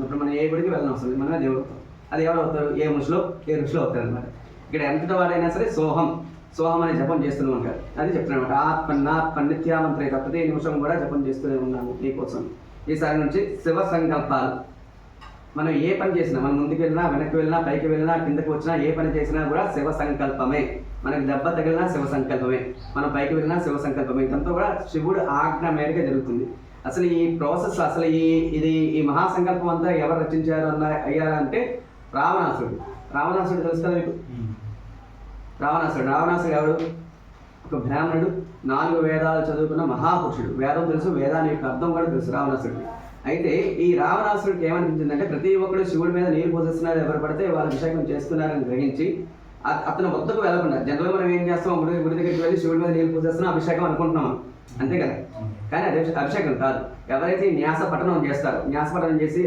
ఇప్పుడు మనం ఏ గుడికి వెళ్ళిన అవసరం లేదు, మనమే దేవుడు అవుతాం. అది ఎవరు అవుతారు? ఏ ఋషులు అవుతారు అనమాట. ఇక్కడ ఎంతటి వాడైనా సరే సోహం అనే జపం చేస్తూనే ఉంటారు. అది చెప్తున్నాను అనమాట. ఆత్మన్నిత్యామంత్రే ప్రతి నిమిషం కూడా జపం చేస్తూనే ఉన్నాను నీకోసం. ఈసారి నుంచి శివ సంకల్పాలు. మనం ఏ పని చేసినా, మనం ముందుకు వెళ్ళినా, వెనక్కి వెళ్ళినా, పైకి వెళ్ళినా, కిందకి వచ్చినా, ఏ పని చేసినా కూడా శివ సంకల్పమే. మనకి దెబ్బ తగిలినా శివ సంకల్పమే, మనం పైకి వెళ్ళినా శివ సంకల్పమే. ఇదంతా కూడా శివుడు ఆజ్ఞ మేరకే జరుగుతుంది. అసలు ఈ ప్రాసెస్, అసలు ఈ మహాసంకల్పం అంతా ఎవరు రచించారు అయ్యారంటే రావణాసుడు తెలుసు కదా మీకు? రావణాసుడు ఎవడు? ఒక బ్రాహ్మణుడు, 4 వేదాలు చదువుకున్న మహాపురుషుడు. వేదం తెలుసు, వేదాన్ని యొక్క అర్థం కూడా తెలుసు రావణాసుడికి. అయితే ఈ రావణాసుడికి ఏమనిపించిందంటే, ప్రతి ఒక్కరు శివుడి మీద నీరు పోసేస్తున్నారు, ఎవరు పడితే వాళ్ళు అభిషేకం చేస్తున్నారని గ్రహించి అతను వద్దకు వెళ్ళకుండా, జనరల్గా మనం ఏం చేస్తాం, గుడి దగ్గరికి వెళ్ళి శివుడి మీద నీరు పోసేస్తున్నాం అభిషేకం అనుకుంటున్నాం, అంతే కదా. కానీ అదే అభిషేకం కాదు. ఎవరైతే న్యాస పఠనం చేస్తారో, న్యాస పఠనం చేసి